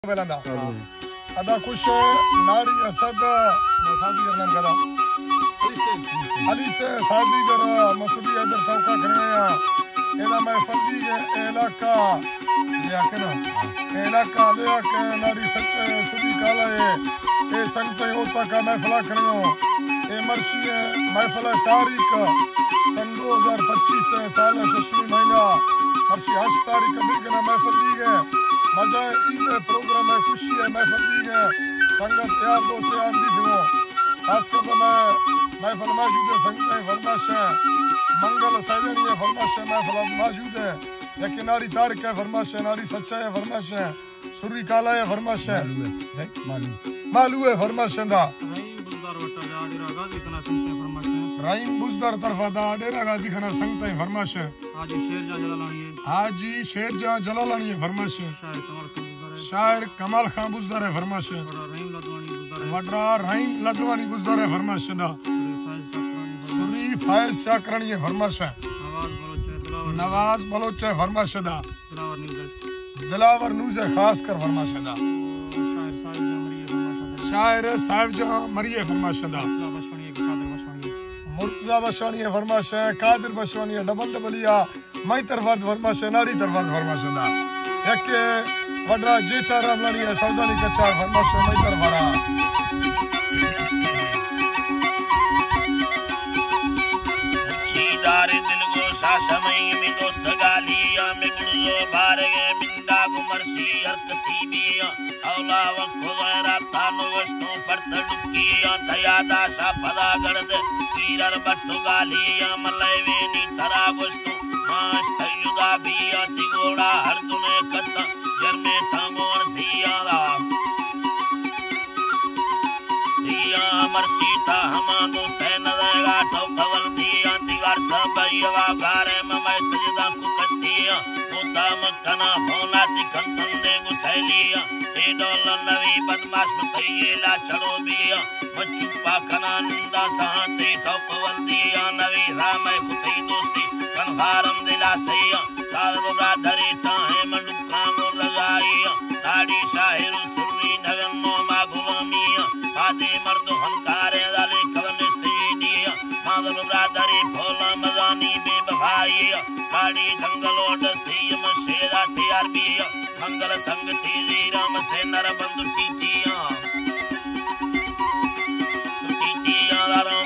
बेलंदा अदा खुश नाड़ी असद साजी करना कदा अली से साजी कर मसूदी इधर तौका करने एला मैं फंदी के इलाका लिया के ना इलाका लिया के नाड़ी सच्चे सुदी काला ए संगत होता का महफिल करनो ए मर्शी महफिल तारीख सन 2025 साल 6 महीना मर्शी 8 तारीख बिगना महफिल दी गए मजा ईद प्रोग्राम है खुशी है महफिल दी है संगत यार दोस्त यार दी थी खास कर मैं महफिल मौजूद है संगत है फरमाश है मंगल सैजनी है फरमाश है महफिल मौजूद है लेकिन नारी तारीख है फरमाश है नारी सच्चा है फरमाश है सुरी काला है फरमाश है मालू है फरमाश है दा राइम बुजदार तरफा दा डेरा गाजी खाना संगत है फरमाश है हाजी शेरजहां जलालानी है फरमाश है शायर कमाल खान बुजदार है फरमाश है वडरा रहीम लदवानी बुजदार है फरमाश है सुरी फायज शाकरानी है फरमाश है नवाज बलोच है फरमाश है दिलावर न्यूज़ है खास कर फरमाश है शायर साहिब जहां मरिए फरमाश है मुर्तजा बशवानी है फरमाश है कादिर बशवानी है डबल डबलिया मई तरफात फरमाश है नाड़ी तरफात फरमाश है एक वडरा जेठा रामलानी है सौदानी कच्चा फरमाश है मई तरफारा चीदारे दिल गो सासमई में दोस्त गालिया में गुड़ो बारे बिंदा गुमरसी हरकती बिया औला वको गैरा तानो वस्तु पर तड़किया दयादा सा पदा गड़द कीरर बट्टो गालिया मलैवेनी तरा वस्तु मास तयुदा बिया तिगोड़ा हर दुने कत्ता जरमे थांगोर सियादा दिया मरसीता हमा दोस्त है नदेगा तो कवल दिया तिगार सब यवा गारे ममै सजदा कुकतिया होता मकना होना तिखन तंदे गुसैलिया ए डॉलर नवी बदमाश मतैला चढ़ो बिया मचुपा कना निंदा सहते तो कवल दिया नवी रामै कुतई दोस्ती कनफारम दिला सैया तार बरादरी ताहे मनुका गो लगाइया ताड़ी शाहिर सुरनी नगन नोमा गुलामिया बादे मर्द हनकारे दाले कवन स्त्रीदिया मादर बरादरी भोला मजानी बेबहाइया ताड़ी जंगलोड सीम शेरा तैयार बिया मंगल संग तेजी राम से नर बंधु टीटिया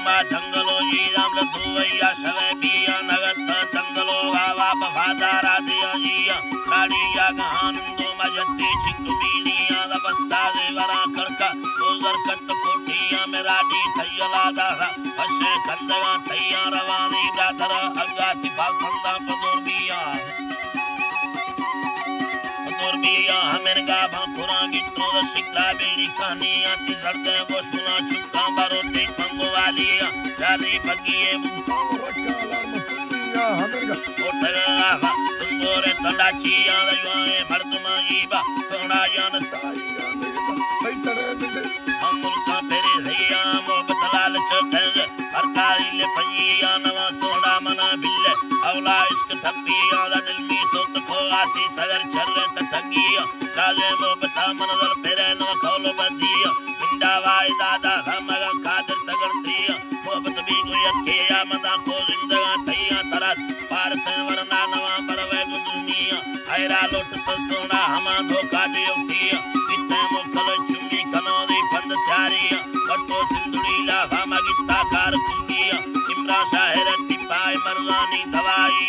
मा जंगलो जी राम लुवैया शवे बिया नगत जंगलो वावा बफादारा दिया जिया लाड़िया गहानंदो मजत्ती चिंगु बीलिया दबस्ता देवरा करका उधर कत कोटिया में राडी थैयला दारा पशे कंदगा थैया रवानी ब्रादर अगाति फालफंदा पदोर बिया हमें गा भाकुरा गिट्टो द शिकला बेड़ी कहानिया ती जड़ते गोशुना चुक्का बारोटे वालिया जाली बगिए ओटगा सुंदर तंडाचिया दयाए मर्दमाईबा सोनायान साईया अमुल का तेरे भैया मोहब्बत लाल चटंग हरकारी ले भैया नवा सोना मना बिल्ले औला इश्क थपिया दिल में सोत को आसी सगर चर्रे तठगिया राजे मोहब्बत मनदल पेरे न खोलो बदिया इंडा वाई दादा हमगा कादर तगड़तिया मोहब्बत भी कोई अकेया मदा को जिंदगा थैया तरत पार पे वरना नवा परवे दुनिया हैरा लोट तो सोना हमा धोखा दियो किया कितने मुखल चुम्मी कनोदी फंद त्यारिया कट्टो सिंधुड़ी लाभा मगिता कार कुंगिया इमरा शाहिर टिपाई मरदानी दवाई